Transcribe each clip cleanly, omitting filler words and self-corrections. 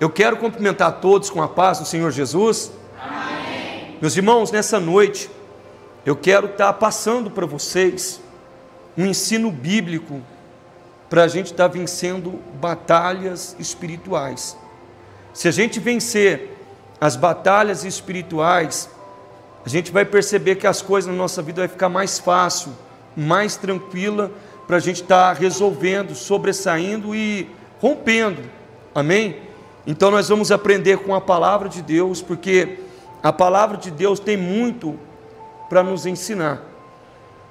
Eu quero cumprimentar todos com a paz do Senhor Jesus. Amém. Meus irmãos, nessa noite, eu quero estar passando para vocês um ensino bíblico para a gente estar vencendo batalhas espirituais. Se a gente vencer as batalhas espirituais, a gente vai perceber que as coisas na nossa vida vai ficar mais fácil, mais tranquila, para a gente estar resolvendo, sobressaindo e rompendo. Amém? Então nós vamos aprender com a palavra de Deus, porque a palavra de Deus tem muito para nos ensinar.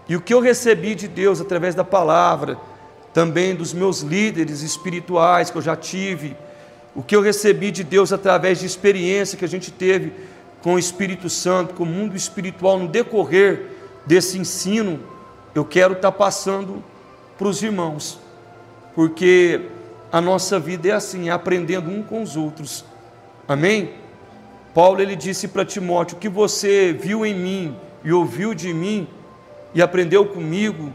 E o que eu recebi de Deus através da palavra, também dos meus líderes espirituais que eu já tive, o que eu recebi de Deus através de experiência que a gente teve com o Espírito Santo, com o mundo espiritual no decorrer desse ensino, eu quero estar passando para os irmãos, porque a nossa vida é assim, é aprendendo um com os outros. Amém? Paulo, ele disse para Timóteo: o que você viu em mim e ouviu de mim e aprendeu comigo,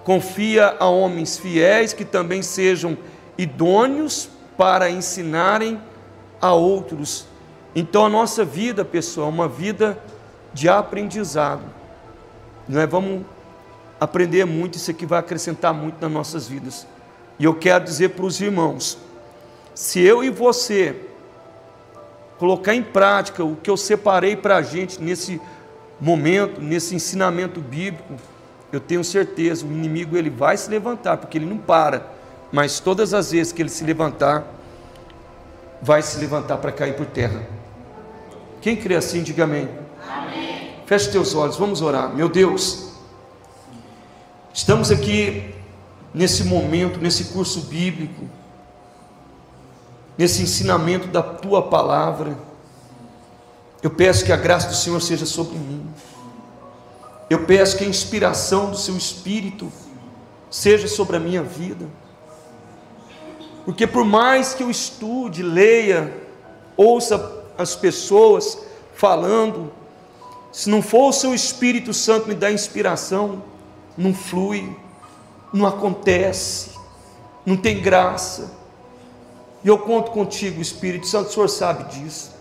confia a homens fiéis que também sejam idôneos para ensinarem a outros. Então a nossa vida, pessoal, é uma vida de aprendizado. Nós vamos aprender muito, isso aqui vai acrescentar muito nas nossas vidas. E eu quero dizer para os irmãos, se eu e você colocar em prática o que eu separei para a gente nesse momento, nesse ensinamento bíblico, eu tenho certeza, o inimigo ele vai se levantar, porque ele não para, mas todas as vezes que ele se levantar, vai se levantar para cair por terra. Quem crê assim, diga amém. Amém. Feche teus olhos, vamos orar. Meu Deus, estamos aqui nesse momento, nesse curso bíblico, nesse ensinamento da Tua Palavra. Eu peço que a graça do Senhor seja sobre mim. Eu peço que a inspiração do Seu Espírito seja sobre a minha vida. Porque por mais que eu estude, leia, ouça as pessoas falando, se não for o Seu Espírito Santo me dar inspiração, não flui, não acontece, não tem graça. E eu conto contigo, Espírito Santo, o Senhor sabe disso.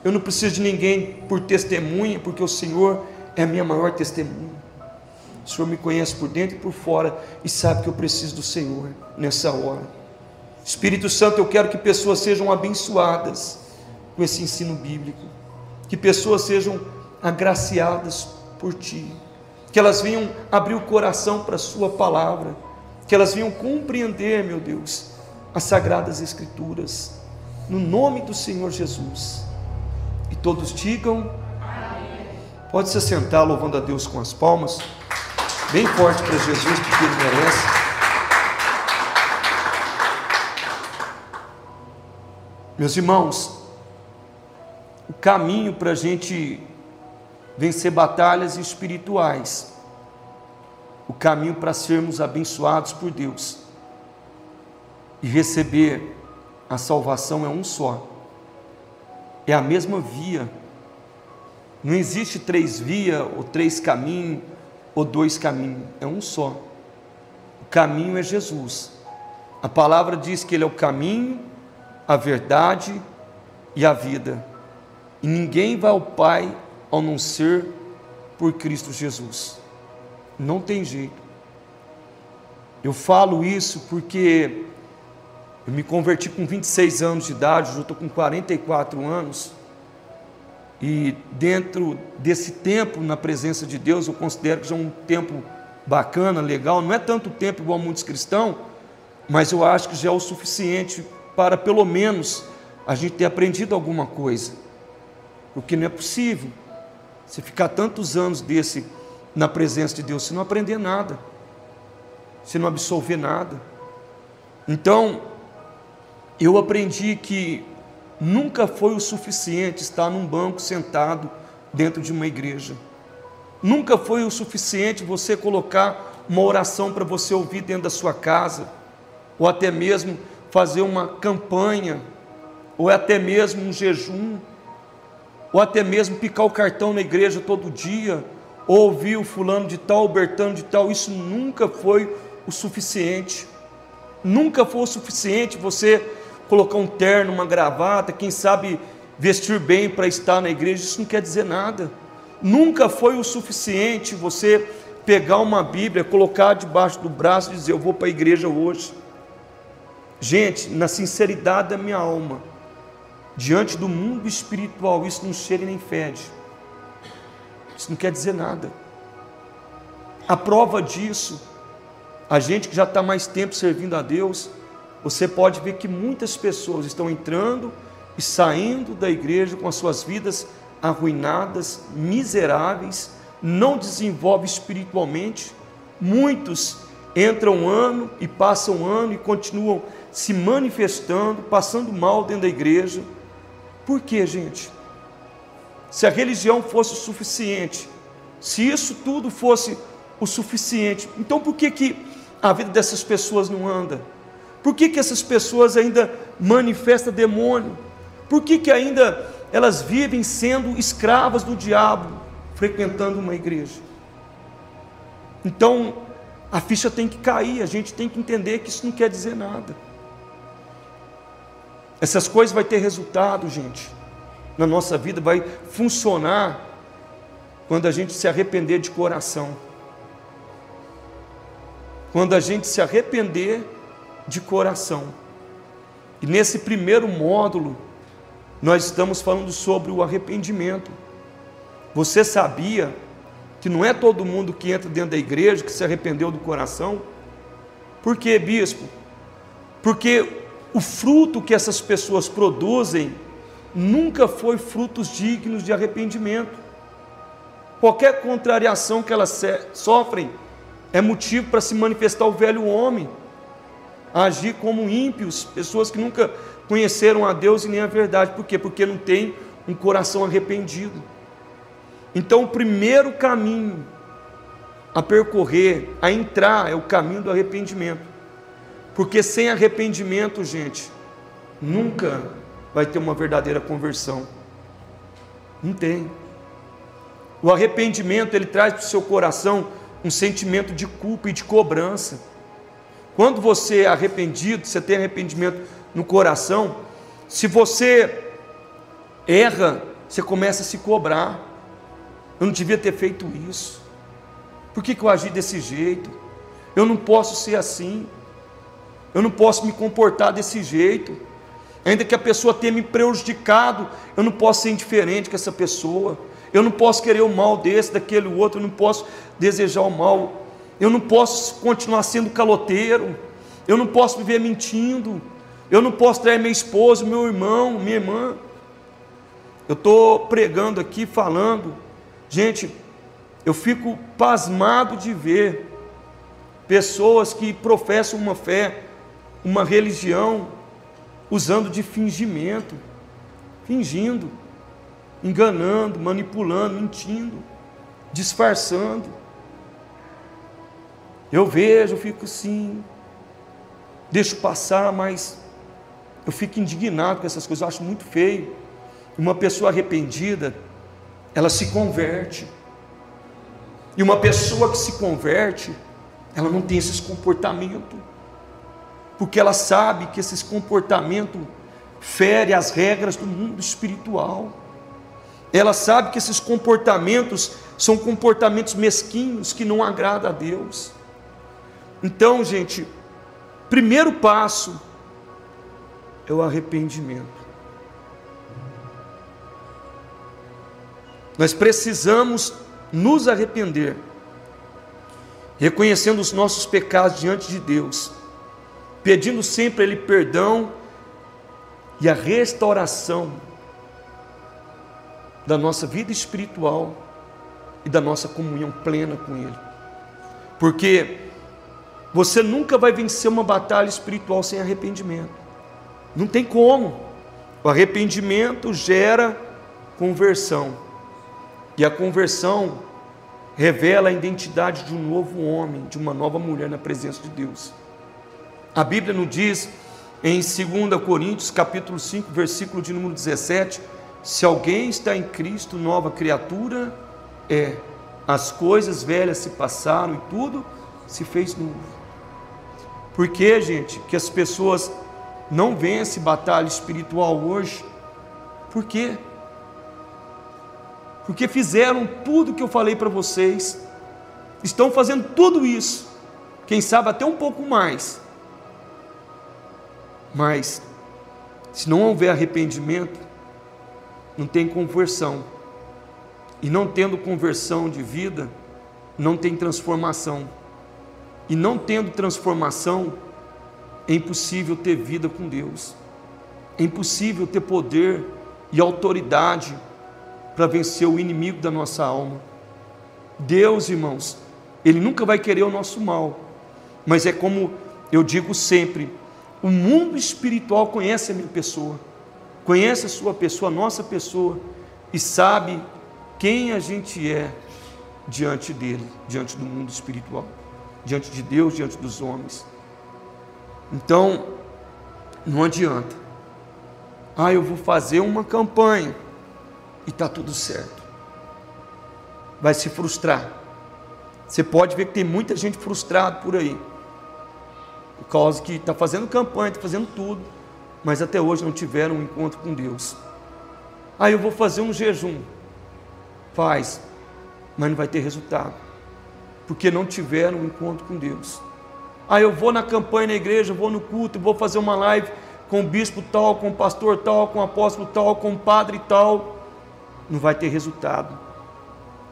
Eu não preciso de ninguém por testemunha, porque o Senhor é a minha maior testemunha. O Senhor me conhece por dentro e por fora e sabe que eu preciso do Senhor nessa hora. Espírito Santo, eu quero que pessoas sejam abençoadas com esse ensino bíblico, que pessoas sejam agraciadas por Ti, que elas venham abrir o coração para a Sua palavra, que elas venham compreender, meu Deus, as Sagradas Escrituras, no nome do Senhor Jesus. E todos digam amém. Pode se sentar louvando a Deus com as palmas, bem forte para Jesus, porque Ele merece. Meus irmãos, o caminho para a gente vencer batalhas espirituais, o caminho para sermos abençoados por Deus e receber a salvação é um só, é a mesma via. Não existe 3 vias, ou 3 caminhos, ou 2 caminhos, é um só. O caminho é Jesus. A palavra diz que Ele é o caminho, a verdade e a vida, e ninguém vai ao Pai ao não ser por Cristo Jesus. Não tem jeito. Eu falo isso porque eu me converti com 26 anos de idade, hoje eu estou com 44 anos, e dentro desse tempo na presença de Deus, eu considero que já é um tempo bacana, legal, não é tanto tempo igual muitos cristãos, mas eu acho que já é o suficiente para pelo menos a gente ter aprendido alguma coisa, porque não é possível você ficar tantos anos na presença de Deus, se não aprender nada, se não absorver nada. Então, eu aprendi que nunca foi o suficiente estar num banco sentado dentro de uma igreja, nunca foi o suficiente você colocar uma oração para você ouvir dentro da sua casa, ou até mesmo fazer uma campanha, ou até mesmo um jejum, ou até mesmo picar o cartão na igreja todo dia, ou ouvir o fulano de tal, o Bertano de tal. Isso nunca foi o suficiente. Nunca foi o suficiente você colocar um terno, uma gravata, quem sabe vestir bem para estar na igreja, isso não quer dizer nada. Nunca foi o suficiente você pegar uma Bíblia, colocar debaixo do braço e dizer: eu vou para a igreja hoje. Gente, na sinceridade da minha alma, diante do mundo espiritual, isso não cheira e nem fede. Isso não quer dizer nada. A prova disso, a gente que já está mais tempo servindo a Deus, você pode ver que muitas pessoas estão entrando e saindo da igreja com as suas vidas arruinadas, miseráveis, não desenvolvem espiritualmente. Muitos entram ano e passam ano e continuam se manifestando, passando mal dentro da igreja. Por quê, gente? Se a religião fosse o suficiente, se isso tudo fosse o suficiente, então por que a vida dessas pessoas não anda? Por que essas pessoas ainda manifestam demônio? Por que ainda elas vivem sendo escravas do diabo, frequentando uma igreja? Então, a ficha tem que cair, a gente tem que entender que isso não quer dizer nada. Essas coisas vão ter resultado, gente, na nossa vida, vai funcionar quando a gente se arrepender de coração. Quando a gente se arrepender de coração. E nesse primeiro módulo, nós estamos falando sobre o arrependimento. Você sabia que não é todo mundo que entra dentro da igreja que se arrependeu do coração? Por quê, bispo? Porque o fruto que essas pessoas produzem nunca foi frutos dignos de arrependimento. Qualquer contrariação que elas sofrem é motivo para se manifestar o velho homem, agir como ímpios, pessoas que nunca conheceram a Deus e nem a verdade. Por quê? Porque não tem um coração arrependido. Então o primeiro caminho a percorrer, a entrar, é o caminho do arrependimento. Porque sem arrependimento, gente, nunca vai ter uma verdadeira conversão. Não tem. O arrependimento, ele traz para o seu coração um sentimento de culpa e de cobrança. Quando você é arrependido, você tem arrependimento no coração, se você erra, você começa a se cobrar. Eu não devia ter feito isso. Por que eu agi desse jeito? Eu não posso ser assim. Eu não posso me comportar desse jeito. Ainda que a pessoa tenha me prejudicado, eu não posso ser indiferente com essa pessoa. Eu não posso querer o mal desse, daquele outro. Eu não posso desejar o mal. Eu não posso continuar sendo caloteiro. Eu não posso viver mentindo. Eu não posso trair minha esposa, meu irmão, minha irmã. Eu estou pregando aqui, falando. Gente, eu fico pasmado de ver pessoas que professam uma fé, uma religião, usando de fingimento, fingindo, enganando, manipulando, mentindo, disfarçando. Eu vejo, eu fico assim, deixo passar, mas eu fico indignado com essas coisas, eu acho muito feio. Uma pessoa arrependida, ela se converte. E uma pessoa que se converte, ela não tem esses comportamentos, porque ela sabe que esses comportamentos ferem as regras do mundo espiritual. Ela sabe que esses comportamentos são comportamentos mesquinhos que não agradam a Deus. Então, gente, primeiro passo é o arrependimento. Nós precisamos nos arrepender, reconhecendo os nossos pecados diante de Deus, pedindo sempre a Ele perdão e a restauração da nossa vida espiritual e da nossa comunhão plena com Ele. Porque você nunca vai vencer uma batalha espiritual sem arrependimento. Não tem como. O arrependimento gera conversão. E a conversão revela a identidade de um novo homem, de uma nova mulher na presença de Deus. A Bíblia nos diz em 2 Coríntios, capítulo 5, versículo de número 17, se alguém está em Cristo, nova criatura é. As coisas velhas se passaram e tudo se fez novo. Por que, gente, que as pessoas não vence batalha espiritual hoje. Por quê? Porque fizeram tudo que eu falei para vocês, estão fazendo tudo isso, quem sabe até um pouco mais, mas se não houver arrependimento, não tem conversão, e não tendo conversão de vida, não tem transformação, e não tendo transformação, é impossível ter vida com Deus, é impossível ter poder e autoridade para vencer o inimigo da nossa alma. Deus, irmãos, Ele nunca vai querer o nosso mal, mas é como eu digo sempre, o mundo espiritual conhece a minha pessoa, conhece a sua pessoa, a nossa pessoa, e sabe quem a gente é diante dele, diante do mundo espiritual, diante de Deus, diante dos homens. Então, não adianta, eu vou fazer uma campanha, e está tudo certo, vai se frustrar. Você pode ver que tem muita gente frustrada por aí, por causa que está fazendo campanha, está fazendo tudo, mas até hoje não tiveram um encontro com Deus. Eu vou fazer um jejum, faz, mas não vai ter resultado, porque não tiveram um encontro com Deus. Eu vou na campanha na igreja, vou no culto, vou fazer uma live com o bispo tal, com o pastor tal, com o apóstolo tal, com o padre tal, não vai ter resultado,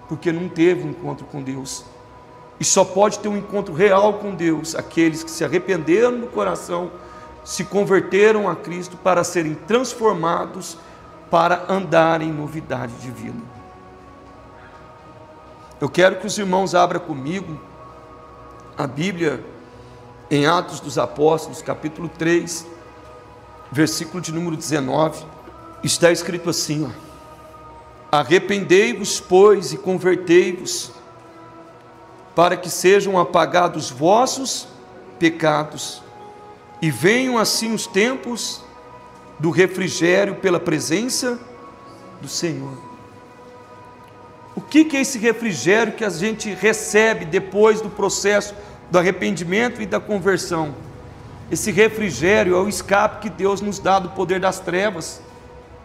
porque não teve um encontro com Deus. E só pode ter um encontro real com Deus aqueles que se arrependeram do coração, se converteram a Cristo para serem transformados, para andarem em novidade de vida. Eu quero que os irmãos abram comigo a Bíblia em Atos dos Apóstolos, capítulo 3, versículo de número 19, está escrito assim, arrependei-vos, pois, e convertei-vos, para que sejam apagados vossos pecados, e venham assim os tempos do refrigério pela presença do Senhor. O que é esse refrigério que a gente recebe depois do processo do arrependimento e da conversão? Esse refrigério é o escape que Deus nos dá do poder das trevas,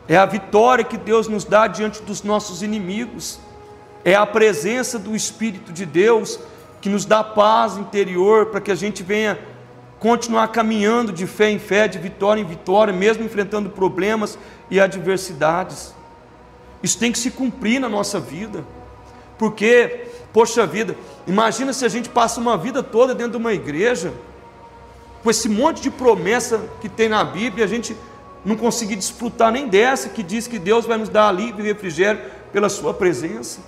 é a vitória que Deus nos dá diante dos nossos inimigos, é a presença do Espírito de Deus que nos dá paz interior para que a gente venha continuar caminhando de fé em fé, de vitória em vitória, mesmo enfrentando problemas e adversidades. Isso tem que se cumprir na nossa vida, porque, poxa vida, imagina se a gente passa uma vida toda dentro de uma igreja, com esse monte de promessa que tem na Bíblia, a gente não conseguir desfrutar nem dessa, que diz que Deus vai nos dar alívio e refrigério pela sua presença.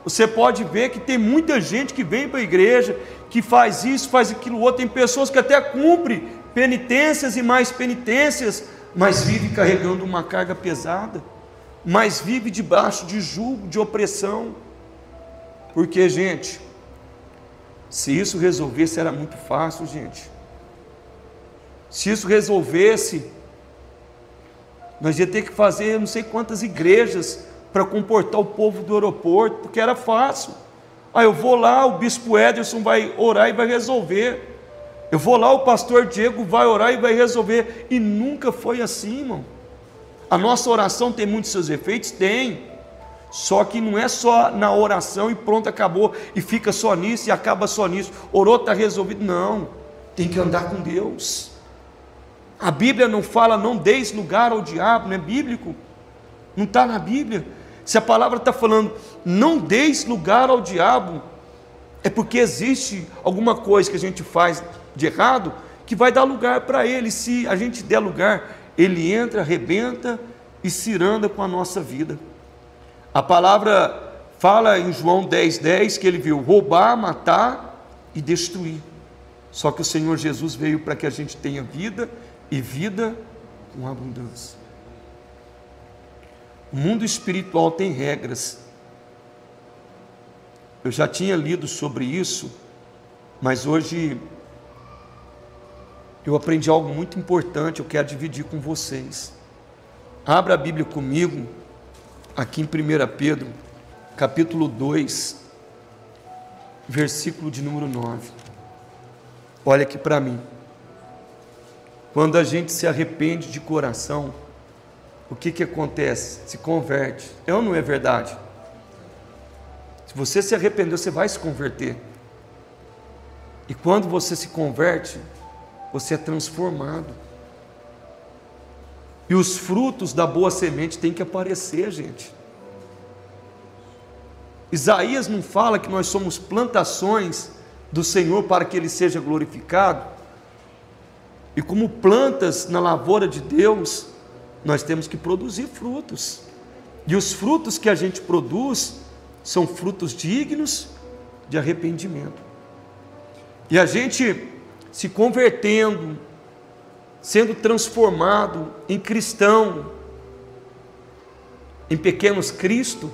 Você pode ver que tem muita gente que vem para a igreja, que faz isso, faz aquilo outro, tem pessoas que até cumprem penitências e mais penitências, mas vive carregando uma carga pesada, mas vive debaixo de jugo, de opressão, porque, gente, se isso resolvesse era muito fácil, gente. Se isso resolvesse, nós ia ter que fazer não sei quantas igrejas para comportar o povo do aeroporto, porque era fácil. Eu vou lá, o bispo Ederson vai orar e vai resolver. Eu vou lá, o pastor Diego vai orar e vai resolver. E nunca foi assim, irmão. A nossa oração tem muitos seus efeitos? Tem. Só que não é só na oração e pronto, acabou, e fica só nisso e acaba só nisso. Orou, está resolvido. Não, tem que andar com Deus. A Bíblia não fala, não deis lugar ao diabo, não é bíblico? Não está na Bíblia. Se a palavra está falando, não deis lugar ao diabo, é porque existe alguma coisa que a gente faz de errado, que vai dar lugar para ele. Se a gente der lugar, ele entra, arrebenta e ciranda com a nossa vida. A palavra fala em João 10:10 que ele veio roubar, matar e destruir. Só que o Senhor Jesus veio para que a gente tenha vida e vida com abundância. O mundo espiritual tem regras. Eu já tinha lido sobre isso, mas hoje eu aprendi algo muito importante, eu quero dividir com vocês. Abra a Bíblia comigo, aqui em 1 Pedro, capítulo 2, versículo de número 9. Olha aqui para mim. Quando a gente se arrepende de coração, o que acontece? Se converte. É ou não é verdade? Se você se arrependeu, você vai se converter. E quando você se converte, você é transformado. E os frutos da boa semente têm que aparecer, gente. Isaías não fala que nós somos plantações do Senhor para que Ele seja glorificado? E como plantas na lavoura de Deus, nós temos que produzir frutos. E os frutos que a gente produz são frutos dignos de arrependimento. E a gente se convertendo, sendo transformado em cristão, em pequenos Cristo,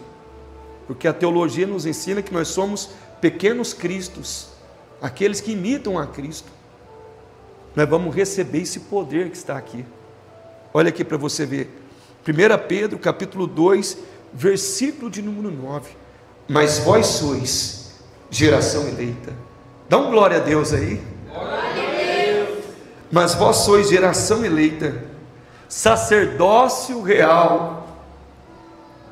porque a teologia nos ensina que nós somos pequenos Cristos, aqueles que imitam a Cristo. Nós vamos receber esse poder que está aqui. Olha aqui para você ver. 1 Pedro capítulo 2, versículo de número 9. Mas vós sois geração eleita. Dá um glória a Deus aí. Glória a Deus. Mas vós sois geração eleita, sacerdócio real.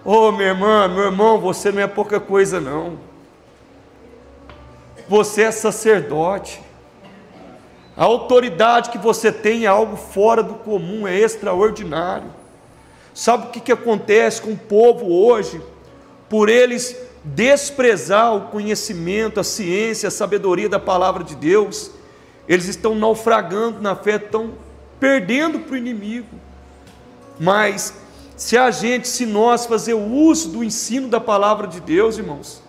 Oh, minha irmã, meu irmão, você não é pouca coisa não. Você é sacerdote. A autoridade que você tem é algo fora do comum, é extraordinário. Sabe o que acontece com o povo hoje? Por eles desprezar o conhecimento, a ciência, a sabedoria da palavra de Deus, eles estão naufragando na fé, estão perdendo para o inimigo. Mas se nós fazer o uso do ensino da palavra de Deus, irmãos,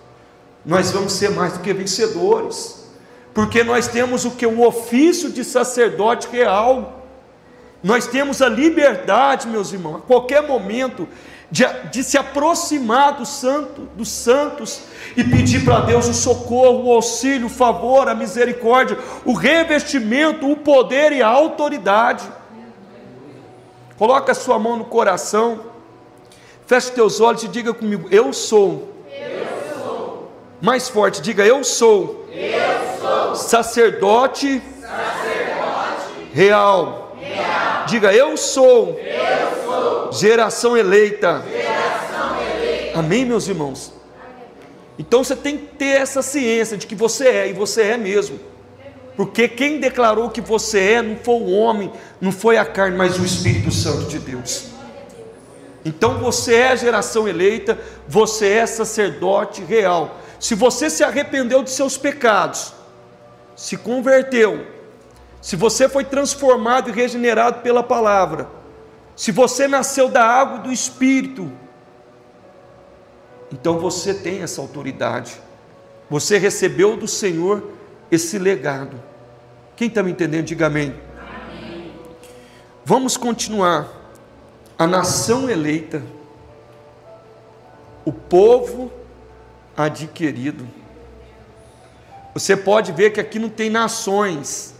nós vamos ser mais do que vencedores. Porque nós temos o que? Um ofício de sacerdote real. Nós temos a liberdade, meus irmãos, a qualquer momento, de se aproximar dos santos e pedir para Deus o socorro, o auxílio, o favor, a misericórdia, o revestimento, o poder e a autoridade. Coloca a sua mão no coração, feche teus olhos e diga comigo: eu sou. Eu sou. Mais forte, diga: eu sou. Eu sou sacerdote real. Diga: eu sou geração eleita. Amém, meus irmãos? Então você tem que ter essa ciência de que você é, e você é mesmo. Porque quem declarou que você é não foi o homem, não foi a carne, mas o Espírito Santo de Deus. Então você é geração eleita, você é sacerdote real. Se você se arrependeu de seus pecados, se converteu, se você foi transformado e regenerado pela palavra, se você nasceu da água e do Espírito, então você tem essa autoridade, você recebeu do Senhor esse legado. Quem está me entendendo, diga amém. Amém. Vamos continuar. A nação eleita, o povo adquirido. Você pode ver que aqui não tem nações,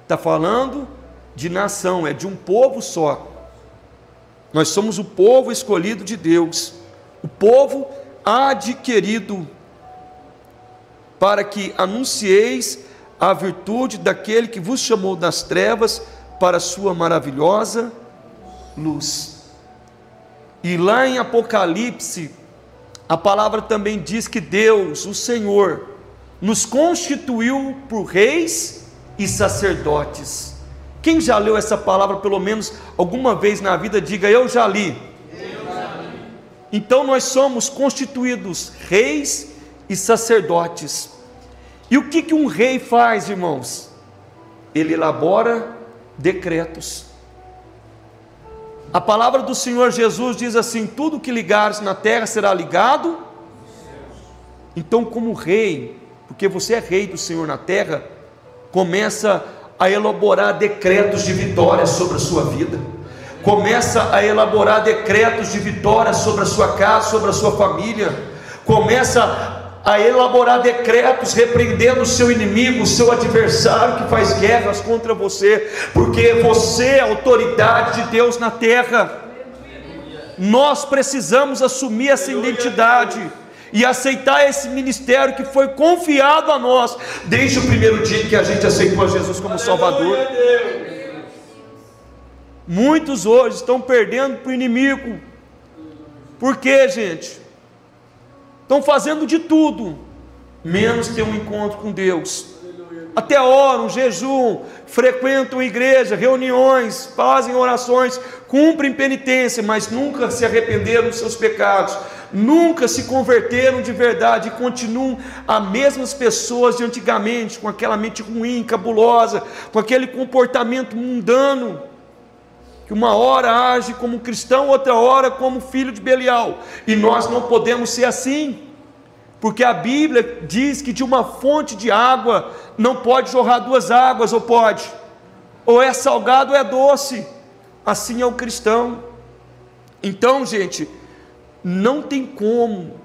está falando de nação, é de um povo só. Nós somos o povo escolhido de Deus, o povo adquirido, para que anuncieis a virtude daquele que vos chamou das trevas para a sua maravilhosa luz. E lá em Apocalipse, a palavra também diz que Deus, o Senhor, nos constituiu por reis e sacerdotes. Quem já leu essa palavra pelo menos alguma vez na vida, diga: eu já li. Então nós somos constituídos reis e sacerdotes. E o que um rei faz, irmãos? Ele elabora decretos. A palavra do Senhor Jesus diz assim: tudo que ligares na terra será ligado. Então, como rei, porque você é rei do Senhor na terra, começa a elaborar decretos de vitória sobre a sua vida, começa a elaborar decretos de vitória sobre a sua casa, sobre a sua família, começa a elaborar decretos repreendendo o seu inimigo, o seu adversário que faz guerras contra você, porque você é a autoridade de Deus na terra. Nós precisamos assumir essa identidade e aceitar esse ministério que foi confiado a nós desde o primeiro dia que a gente aceitou a Jesus como Salvador. Muitos hoje estão perdendo para o inimigo. Por quê, gente? Estão fazendo de tudo, menos ter um encontro com Deus. Até oram, jejum, frequentam igreja, reuniões, fazem orações, cumprem penitência, mas nunca se arrependeram dos seus pecados, nunca se converteram de verdade e continuam as mesmas pessoas de antigamente, com aquela mente ruim, cabulosa, com aquele comportamento mundano, que uma hora age como cristão, outra hora como filho de Belial, e nós não podemos ser assim, porque a Bíblia diz que de uma fonte de água não pode jorrar duas águas, ou pode? Ou é salgado ou é doce. Assim é o cristão. Então, gente, não tem como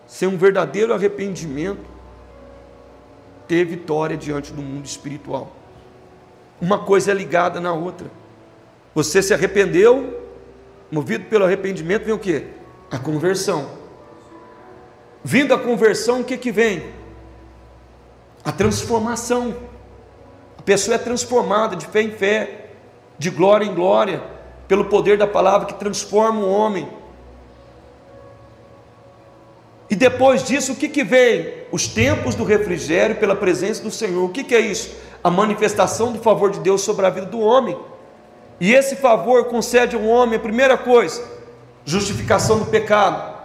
ser um verdadeiro arrependimento ter vitória diante do mundo espiritual. Uma coisa é ligada na outra. Você se arrependeu, movido pelo arrependimento, vem o quê? A conversão. Vindo a conversão, o que vem? A transformação. A pessoa é transformada de fé em fé, de glória em glória, pelo poder da palavra que transforma o homem. E depois disso, o que vem? Os tempos do refrigério pela presença do Senhor. O que é isso? A manifestação do favor de Deus sobre a vida do homem. E esse favor concede ao homem, a primeira coisa, justificação do pecado,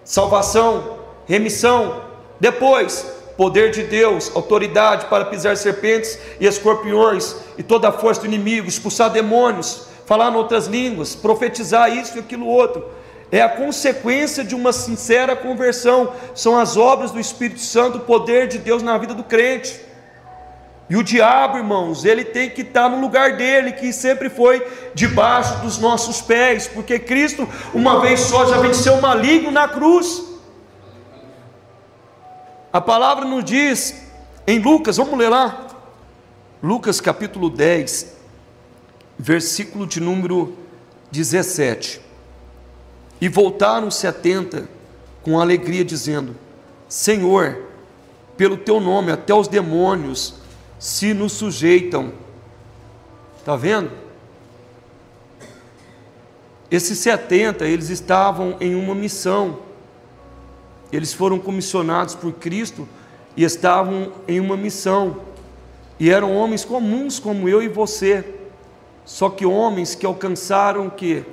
salvação, remissão. Depois, poder de Deus, autoridade para pisar serpentes e escorpiões e toda a força do inimigo, expulsar demônios, falar em outras línguas, profetizar isso e aquilo outro. É a consequência de uma sincera conversão, são as obras do Espírito Santo, o poder de Deus na vida do crente. E o diabo, irmãos, ele tem que estar no lugar dele, que sempre foi debaixo dos nossos pés, porque Cristo uma vez só já venceu o maligno na cruz. A palavra nos diz em Lucas, vamos ler lá, Lucas capítulo 10, versículo de número 17. E voltaram 70 com alegria, dizendo: Senhor, pelo teu nome até os demônios se nos sujeitam. Está vendo? Esses 70, eles estavam em uma missão. Eles foram comissionados por Cristo e estavam em uma missão. E eram homens comuns como eu e você. Só que homens que alcançaram o quê?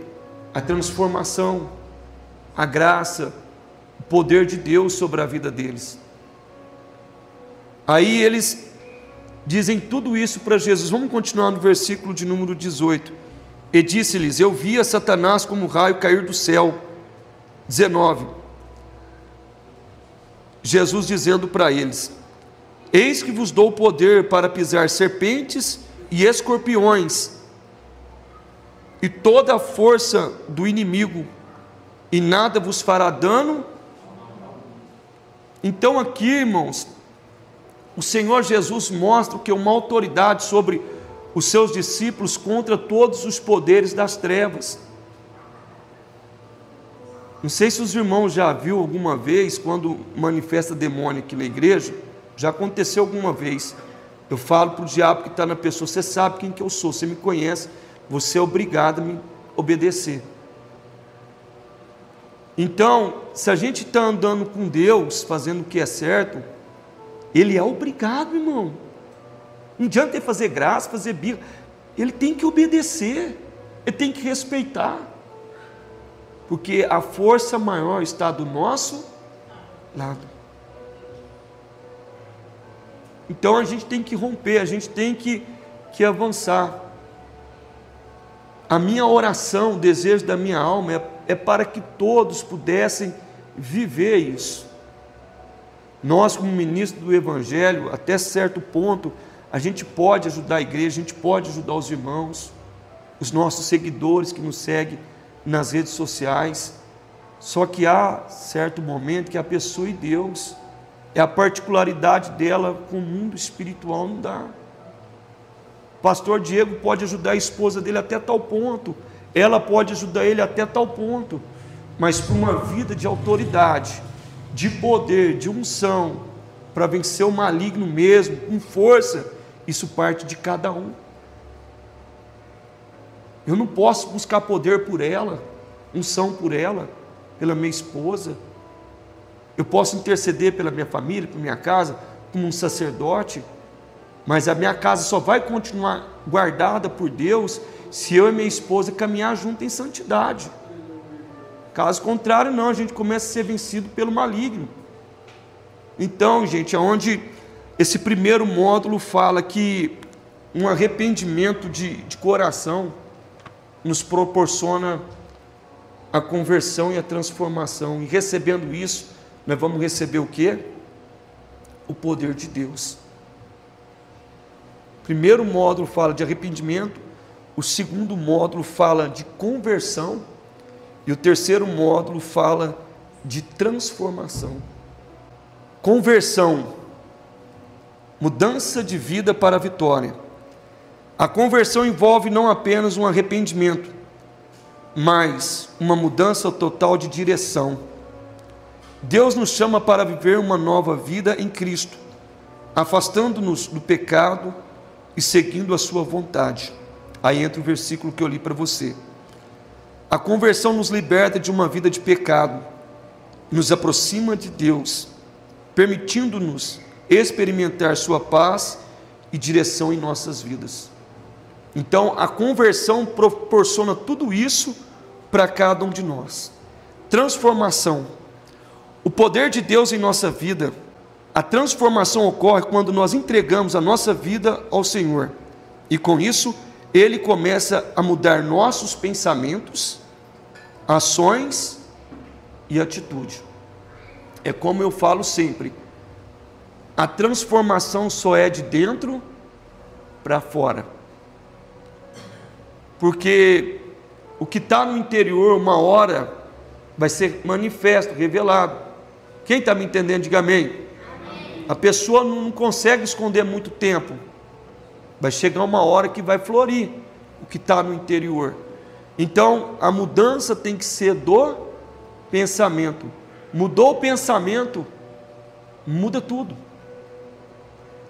A transformação, a graça, o poder de Deus sobre a vida deles. Aí eles dizem tudo isso para Jesus. Vamos continuar no versículo de número 18. E disse-lhes: eu via Satanás como raio cair do céu. 19. Jesus dizendo para eles: eis que vos dou poder para pisar serpentes e escorpiões, e toda a força do inimigo, e nada vos fará dano. Então aqui, irmãos, o Senhor Jesus mostra que é uma autoridade sobre os seus discípulos contra todos os poderes das trevas. Não sei se os irmãos já viram alguma vez, quando manifesta demônio aqui na igreja, já aconteceu alguma vez. Eu falo para o diabo que está na pessoa: você sabe quem que eu sou, você me conhece, você é obrigado a me obedecer. Então, se a gente está andando com Deus, fazendo o que é certo, Ele é obrigado, irmão. Não adianta ele fazer graça, fazer birra, ele tem que obedecer, ele tem que respeitar, porque a força maior está do nosso lado. Então a gente tem que romper, a gente tem que avançar. A minha oração, o desejo da minha alma é para que todos pudessem viver isso. Nós, como ministros do Evangelho, até certo ponto, a gente pode ajudar a igreja, a gente pode ajudar os irmãos, os nossos seguidores que nos seguem nas redes sociais. Só que há certo momento que a pessoa e Deus, é a particularidade dela com o mundo espiritual, não dá. O pastor Diego pode ajudar a esposa dele até tal ponto, ela pode ajudar ele até tal ponto, mas para uma vida de autoridade, de poder, de unção, para vencer o maligno mesmo, com força, isso parte de cada um. Eu não posso buscar poder por ela, unção por ela, pela minha esposa. Eu posso interceder pela minha família, pela minha casa, como um sacerdote, mas a minha casa só vai continuar guardada por Deus se eu e minha esposa caminhar junto em santidade. Caso contrário, não, a gente começa a ser vencido pelo maligno. Então, gente, aonde esse primeiro módulo fala que um arrependimento de coração nos proporciona a conversão e a transformação, e recebendo isso, nós vamos receber o quê? O poder de Deus. O primeiro módulo fala de arrependimento, o segundo módulo fala de conversão, e o terceiro módulo fala de transformação. Conversão, mudança de vida para a vitória. A conversão envolve não apenas um arrependimento, mas uma mudança total de direção. Deus nos chama para viver uma nova vida em Cristo, afastando-nos do pecado e seguindo a sua vontade. Aí entra o versículo que eu li para você. A conversão nos liberta de uma vida de pecado, nos aproxima de Deus, permitindo-nos experimentar sua paz e direção em nossas vidas. Então, a conversão proporciona tudo isso para cada um de nós. Transformação. O poder de Deus em nossa vida, a transformação ocorre quando nós entregamos a nossa vida ao Senhor. E com isso, Ele começa a mudar nossos pensamentos, ações e atitude. É como eu falo sempre, a transformação só é de dentro para fora. Porque o que está no interior, uma hora, vai ser manifesto, revelado. Quem está me entendendo, diga amém. Amém. A pessoa não consegue esconder muito tempo. Vai chegar uma hora que vai florir o que está no interior. Então, a mudança tem que ser do pensamento. Mudou o pensamento, muda tudo.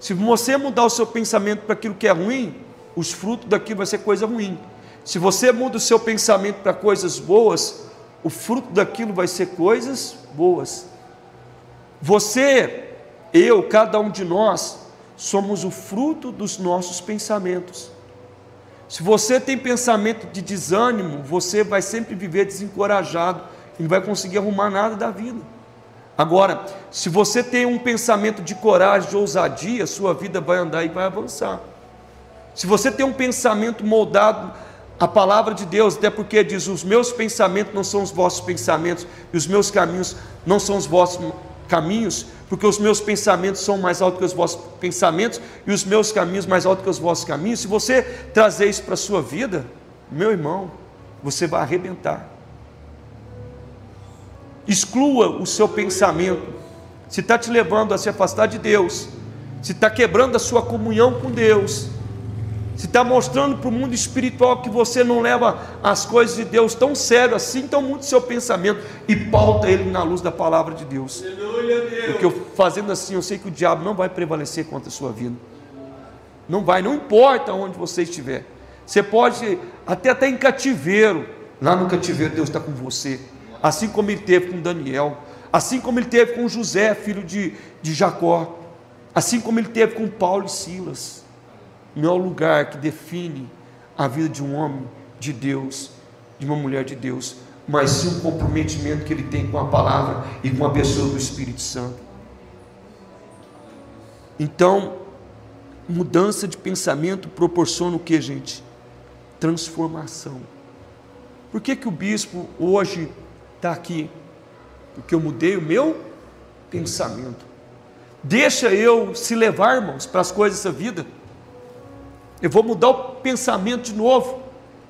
Se você mudar o seu pensamento para aquilo que é ruim, os frutos daquilo vai ser coisa ruim. Se você muda o seu pensamento para coisas boas, o fruto daquilo vai ser coisas boas. Você, eu, cada um de nós, somos o fruto dos nossos pensamentos. Se você tem pensamento de desânimo, você vai sempre viver desencorajado e não vai conseguir arrumar nada da vida. Agora, se você tem um pensamento de coragem, de ousadia, sua vida vai andar e vai avançar. Se você tem um pensamento moldado à palavra de Deus, até porque diz, os meus pensamentos não são os vossos pensamentos, e os meus caminhos não são os vossos caminhos, porque os meus pensamentos são mais altos que os vossos pensamentos, e os meus caminhos mais altos que os vossos caminhos. Se você trazer isso para a sua vida, meu irmão, você vai arrebentar. Exclua o seu pensamento, se está te levando a se afastar de Deus, se está quebrando a sua comunhão com Deus, se está mostrando para o mundo espiritual que você não leva as coisas de Deus tão sério assim, então mude seu pensamento e pauta ele na luz da palavra de Deus. Porque fazendo assim, eu sei que o diabo não vai prevalecer contra a sua vida. Não vai, não importa onde você estiver. Você pode até estar em cativeiro. Lá no cativeiro Deus está com você. Assim como Ele teve com Daniel. Assim como Ele teve com José, filho de Jacó. Assim como Ele teve com Paulo e Silas. Não é o lugar que define a vida de um homem de Deus, de uma mulher de Deus, mas sim o comprometimento que ele tem com a palavra e com a pessoa do Espírito Santo. Então, mudança de pensamento proporciona o que, gente? Transformação. Por que o bispo hoje está aqui? Porque eu mudei o meu pensamento. Deixa eu se levar, irmãos, para as coisas dessa vida. Eu vou mudar o pensamento de novo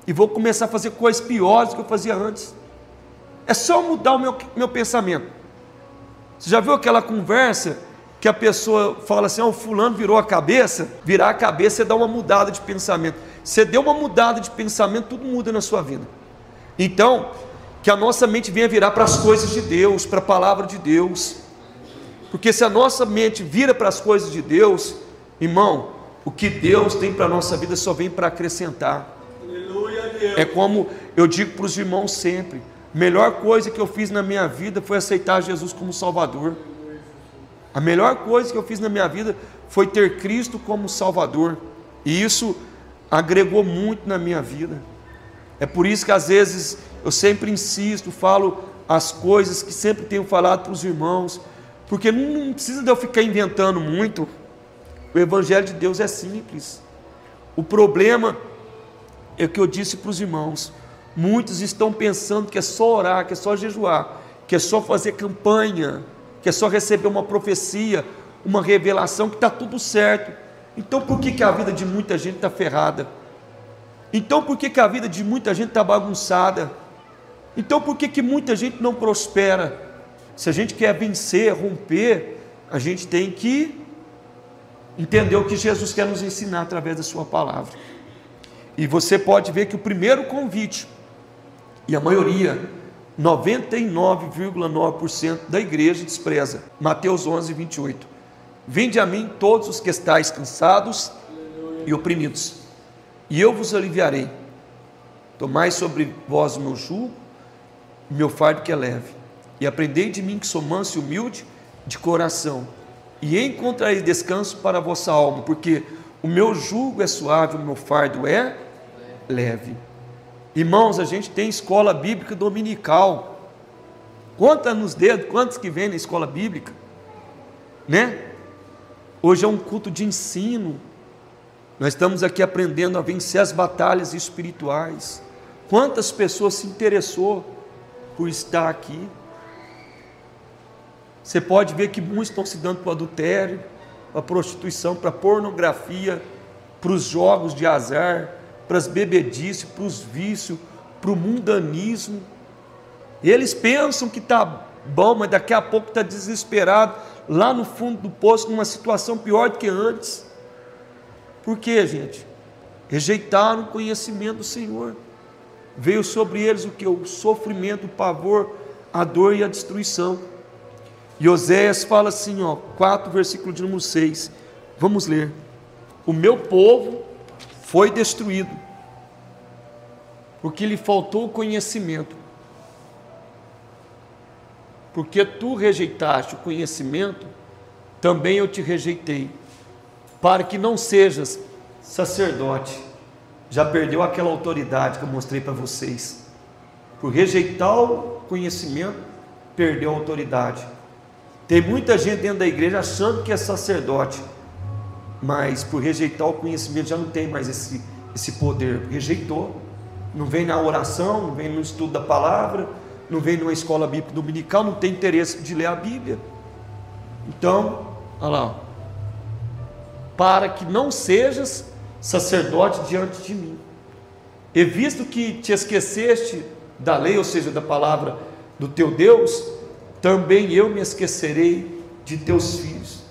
e vou começar a fazer coisas piores do que eu fazia antes. É só mudar o meu pensamento. Você já viu aquela conversa que a pessoa fala assim, o fulano virou a cabeça? Virar a cabeça é dar uma mudada de pensamento. Você deu uma mudada de pensamento, tudo muda na sua vida. Então, que a nossa mente venha virar para as coisas de Deus, para a palavra de Deus. Porque se a nossa mente vira para as coisas de Deus, irmão, o que Deus tem para a nossa vida só vem para acrescentar. Aleluia, Deus. É como eu digo para os irmãos sempre: a melhor coisa que eu fiz na minha vida foi aceitar Jesus como Salvador. A melhor coisa que eu fiz na minha vida foi ter Cristo como Salvador. E isso agregou muito na minha vida. É por isso que às vezes eu sempre insisto, falo as coisas que sempre tenho falado para os irmãos, porque não precisa de eu ficar inventando muito. O Evangelho de Deus é simples. O problema é o que eu disse para os irmãos: muitos estão pensando que é só orar, que é só jejuar, que é só fazer campanha, que é só receber uma profecia, uma revelação, que está tudo certo. Então por que a vida de muita gente está ferrada? Então por que a vida de muita gente está bagunçada? Então por que muita gente não prospera? Se a gente quer vencer, romper, a gente tem que entender o que Jesus quer nos ensinar através da sua palavra. E você pode ver que o primeiro convite, e a maioria, 99,9% da igreja despreza. Mateus 11, 28. Vinde a mim todos os que estáis cansados e oprimidos, e eu vos aliviarei. Tomai sobre vós o meu jugo, o meu fardo que é leve, e aprendei de mim que sou manso e humilde de coração, e encontrareis descanso para a vossa alma, porque o meu jugo é suave, o meu fardo é leve. Irmãos, a gente tem escola bíblica dominical. Conta nos dedos quantos que vêm na escola bíblica, né? Hoje é um culto de ensino. Nós estamos aqui aprendendo a vencer as batalhas espirituais. Quantas pessoas se interessou por estar aqui? Você pode ver que muitos estão se dando para o adultério, para a prostituição, para a pornografia, para os jogos de azar, para as bebedices, para os vícios, para o mundanismo. Eles pensam que está bom, mas daqui a pouco está desesperado, lá no fundo do poço, numa situação pior do que antes. Por quê, gente? Rejeitaram o conhecimento do Senhor. Veio sobre eles o que? O sofrimento, o pavor, a dor e a destruição. E Oséias fala assim, 4, versículo de número 6. Vamos ler. O meu povo foi destruído, porque lhe faltou o conhecimento. Porque tu rejeitaste o conhecimento, também eu te rejeitei, para que não sejas sacerdote. Já perdeu aquela autoridade que eu mostrei para vocês. Por rejeitar o conhecimento, perdeu a autoridade. Tem muita gente dentro da igreja achando que é sacerdote, mas por rejeitar o conhecimento já não tem mais esse poder. Rejeitou. Não vem na oração, não vem no estudo da palavra, não vem numa escola bíblica dominical, não tem interesse de ler a Bíblia. Então, olha lá, para que não sejas sacerdote diante de mim, e visto que te esqueceste da lei, ou seja, da palavra do teu Deus, também eu me esquecerei de teus filhos.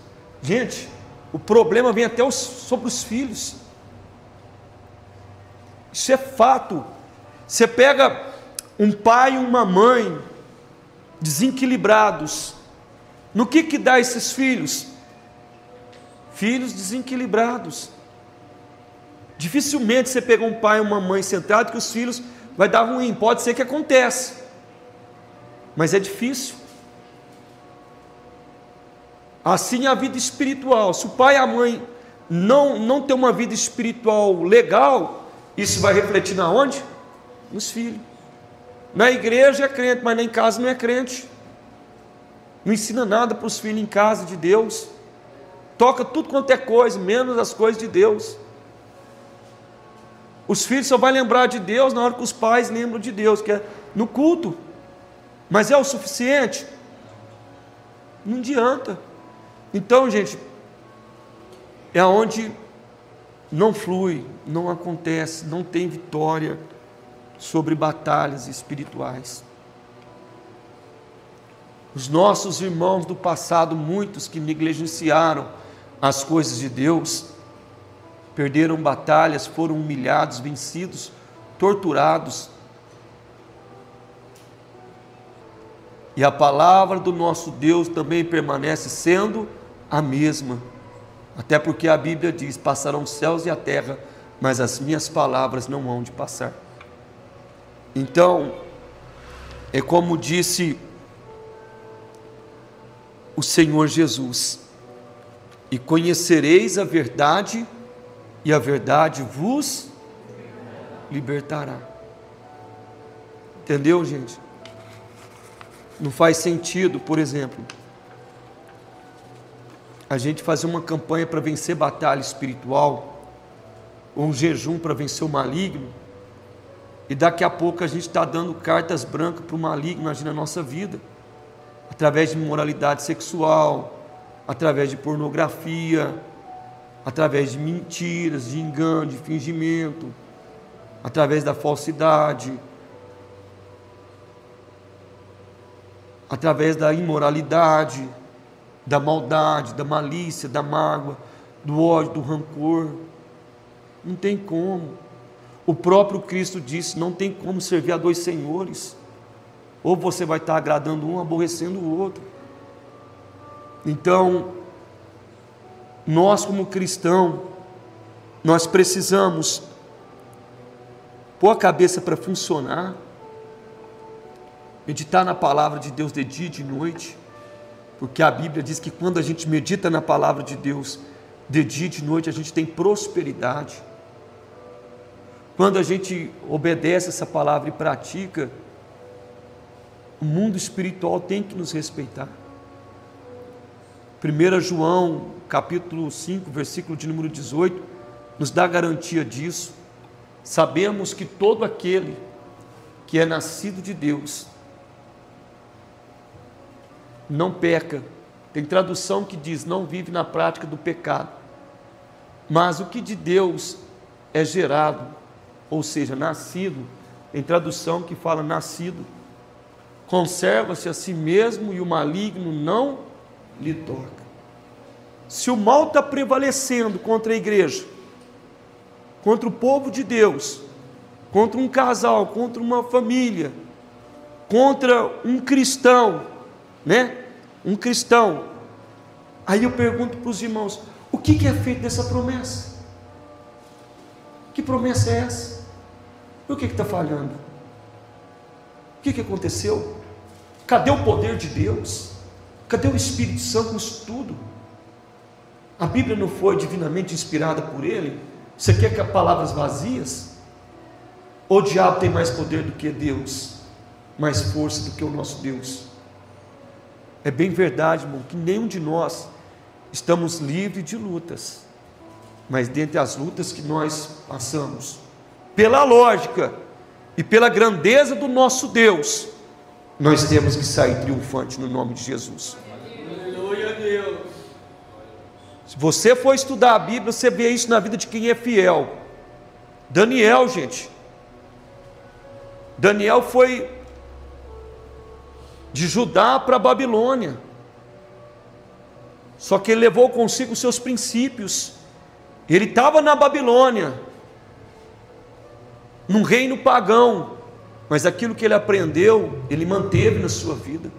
Gente, o problema vem até sobre os filhos. Isso é fato. Você pega um pai e uma mãe desequilibrados, no que dá esses filhos? Filhos desequilibrados. Dificilmente você pega um pai e uma mãe centrado que os filhos vai dar ruim. Pode ser que aconteça, mas é difícil. Assim é a vida espiritual. Se o pai e a mãe não tem uma vida espiritual legal, isso vai refletir na onde? Nos filhos. Na igreja é crente, mas em casa não é crente. Não ensina nada para os filhos em casa de Deus. Toca tudo quanto é coisa, menos as coisas de Deus. Os filhos só vão lembrar de Deus na hora que os pais lembram de Deus, que é no culto. Mas é o suficiente? Não adianta. Então, gente, é onde não flui, não acontece, não tem vitória sobre batalhas espirituais. Os nossos irmãos do passado, muitos que negligenciaram as coisas de Deus, perderam batalhas, foram humilhados, vencidos, torturados. E a palavra do nosso Deus também permanece sendo a mesma. Até porque a Bíblia diz: passarão os céus e a terra, mas as minhas palavras não hão de passar. Então, é como disse o Senhor Jesus: e conhecereis a verdade, e a verdade vos libertará. Entendeu, gente? Não faz sentido, por exemplo, a gente fazer uma campanha para vencer batalha espiritual, ou um jejum para vencer o maligno, e daqui a pouco a gente está dando cartas brancas para o maligno agir na nossa vida, através de imoralidade sexual, através de pornografia, através de mentiras, de engano, de fingimento, através da falsidade, através da imoralidade, da maldade, da malícia, da mágoa, do ódio, do rancor. Não tem como. O próprio Cristo disse: não tem como servir a dois senhores. Ou você vai estar agradando um, aborrecendo o outro. Então, nós como cristãos, nós precisamos pôr a cabeça para funcionar, meditar na palavra de Deus de dia e de noite, porque a Bíblia diz que quando a gente medita na palavra de Deus de dia e de noite, a gente tem prosperidade. Quando a gente obedece essa palavra e pratica, o mundo espiritual tem que nos respeitar. 1 João, capítulo 5, versículo de número 18, nos dá garantia disso. Sabemos que todo aquele que é nascido de Deus não peca. Tem tradução que diz: não vive na prática do pecado. Mas o que de Deus é gerado, ou seja, nascido, tem tradução que fala nascido, conserva-se a si mesmo e o maligno não lhe toca. Se o mal está prevalecendo contra a igreja, contra o povo de Deus, contra um casal, contra uma família, contra um cristão, um cristão, aí eu pergunto para os irmãos: o que é feito dessa promessa? Que promessa é essa? E o que está falhando? O que aconteceu? Cadê o poder de Deus? Cadê o Espírito Santo nisso tudo? A Bíblia não foi divinamente inspirada por Ele? Você quer palavras vazias? Ou o diabo tem mais poder do que Deus? Mais força do que o nosso Deus? É bem verdade, irmão, que nenhum de nós estamos livres de lutas, mas dentre as lutas que nós passamos, pela lógica e pela grandeza do nosso Deus, nós temos que sair triunfante no nome de Jesus. Aleluia, Deus. Se você for estudar a Bíblia, você vê isso na vida de quem é fiel. Daniel, gente, Daniel foi de Judá para a Babilônia, só que ele levou consigo os seus princípios. Ele estava na Babilônia, num reino pagão, mas aquilo que ele aprendeu, ele manteve na sua vida.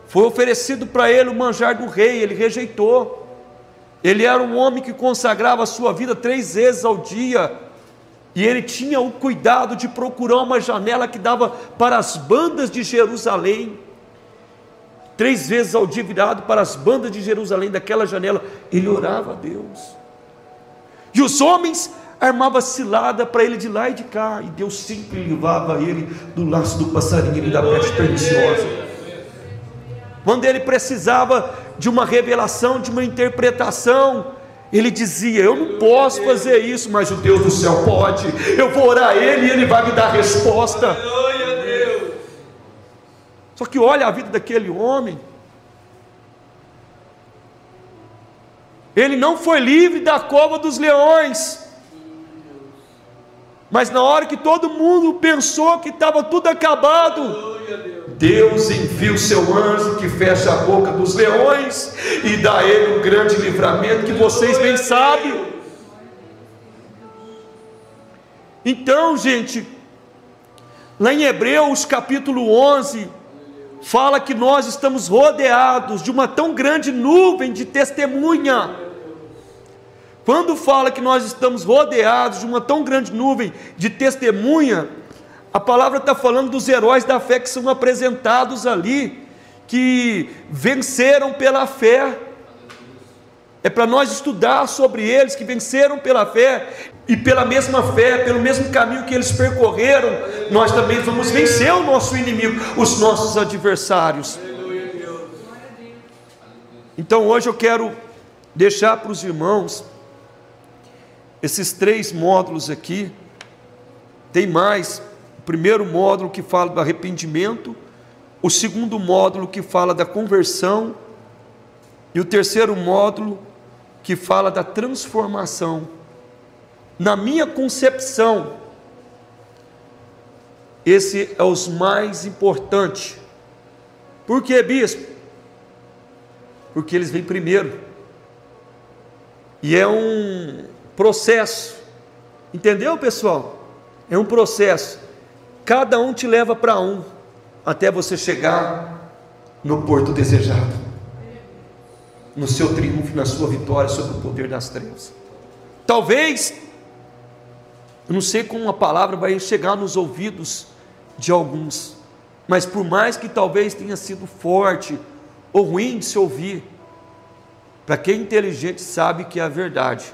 Foi oferecido para ele o manjar do rei, ele rejeitou. Ele era um homem que consagrava a sua vida 3 vezes ao dia, e ele tinha o cuidado de procurar uma janela que dava para as bandas de Jerusalém. 3 vezes ao dia virado para as bandas de Jerusalém, daquela janela, ele orava a Deus. E os homens armavam cilada para ele de lá e de cá, e Deus sempre levava ele do laço do passarinho e da peste perniciosa. Quando ele precisava de uma revelação, de uma interpretação, ele dizia: eu não posso fazer isso, mas o Deus do céu pode. Eu vou orar a Ele e Ele vai me dar a resposta. Só que olha a vida daquele homem. Ele não foi livre da cova dos leões, mas na hora que todo mundo pensou que estava tudo acabado, Deus envia o seu anjo que fecha a boca dos leões e dá a ele um grande livramento que vocês bem sabem. Então, gente, lá em Hebreus capítulo 11, fala que nós estamos rodeados de uma tão grande nuvem de testemunha. Quando fala que nós estamos rodeados de uma tão grande nuvem de testemunha, A palavra está falando dos heróis da fé que são apresentados ali, que venceram pela fé. É para nós estudar sobre eles, que venceram pela fé, e pela mesma fé, pelo mesmo caminho que eles percorreram, nós também vamos vencer o nosso inimigo, os nossos adversários. Então hoje eu quero deixar para os irmãos esses 3 módulos aqui. Tem mais. O primeiro módulo que fala do arrependimento, o segundo módulo que fala da conversão, e o terceiro módulo que fala da transformação. Na minha concepção, esse é os mais importantes. Por quê, bispo? Porque eles vêm primeiro, e é um processo, entendeu, pessoal? É um processo, cada um te leva para um, até você chegar no porto desejado, no seu triunfo, na sua vitória sobre o poder das trevas. Talvez, eu não sei como a palavra vai chegar nos ouvidos de alguns, mas por mais que talvez tenha sido forte ou ruim de se ouvir, para quem é inteligente sabe que é a verdade,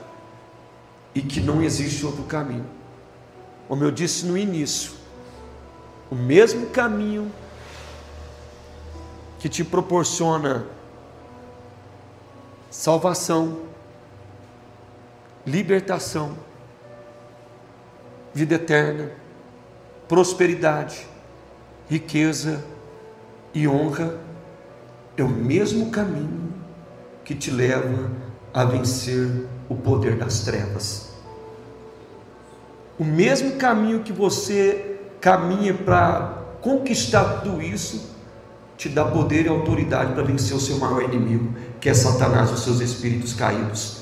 e que não existe outro caminho. Como eu disse no início, o mesmo caminho que te proporciona salvação, libertação, vida eterna, prosperidade, riqueza e honra, é o mesmo caminho que te leva a vencer o poder das trevas. O mesmo caminho que você caminha para conquistar tudo isso, te dá poder e autoridade para vencer o seu maior inimigo, que é Satanás e os seus espíritos caídos.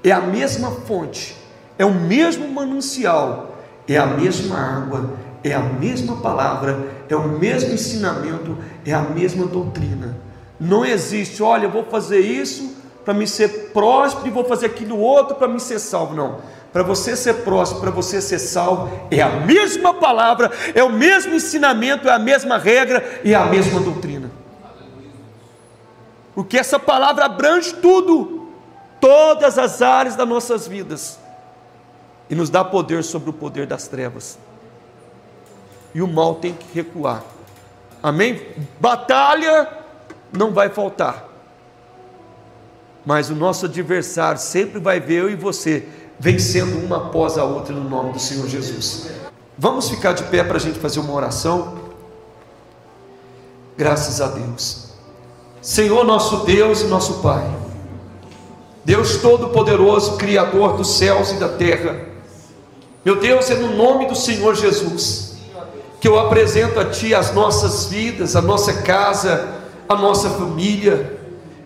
É a mesma fonte, é o mesmo manancial, é a mesma água, é a mesma palavra, é o mesmo ensinamento, é a mesma doutrina. Não existe, olha, eu vou fazer isso para me ser próspero e vou fazer aquilo outro para me ser salvo. Não, para você ser próspero, para você ser salvo, é a mesma palavra, é o mesmo ensinamento, é a mesma regra e é a mesma doutrina. Porque essa palavra abrange tudo, todas as áreas das nossas vidas, e nos dá poder sobre o poder das trevas. E o mal tem que recuar. Amém? Batalha não vai faltar, mas o nosso adversário sempre vai ver eu e você vencendo uma após a outra no nome do Senhor Jesus. Vamos ficar de pé para a gente fazer uma oração. Graças a Deus. Senhor nosso Deus e nosso Pai, Deus Todo-Poderoso, Criador dos céus e da terra, meu Deus, é no nome do Senhor Jesus que eu apresento a Ti as nossas vidas, a nossa casa, a nossa família.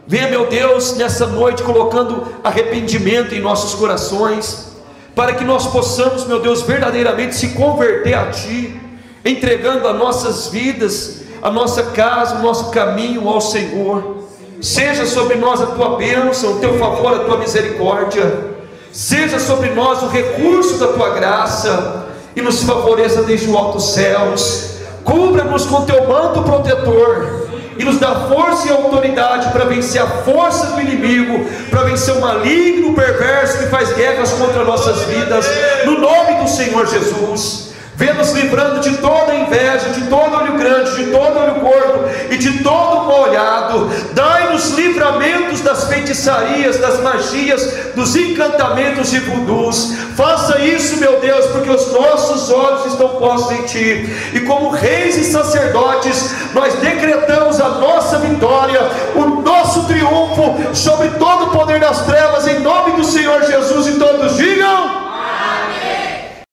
Venha, meu Deus, nessa noite colocando arrependimento em nossos corações, para que nós possamos, meu Deus, verdadeiramente se converter a Ti, entregando as nossas vidas, a nossa casa, o nosso caminho ao Senhor. Seja sobre nós a Tua bênção, o Teu favor, a Tua misericórdia. Seja sobre nós o recurso da Tua graça, e nos favoreça desde o alto céus. Cubra-nos com Teu manto protetor, e nos dá força e autoridade para vencer a força do inimigo, para vencer o maligno, o perverso que faz guerras contra nossas vidas, no nome do Senhor Jesus. Venha nos livrando de toda inveja, de todo olho grande, de todo olho gordo e de todo mal olhado. Dai-nos livramentos das feitiçarias, das magias, dos encantamentos e vudus. Faça isso, meu Deus, porque os nossos olhos estão postos em Ti, e como reis e sacerdotes nós decretamos a nossa vitória, o nosso triunfo sobre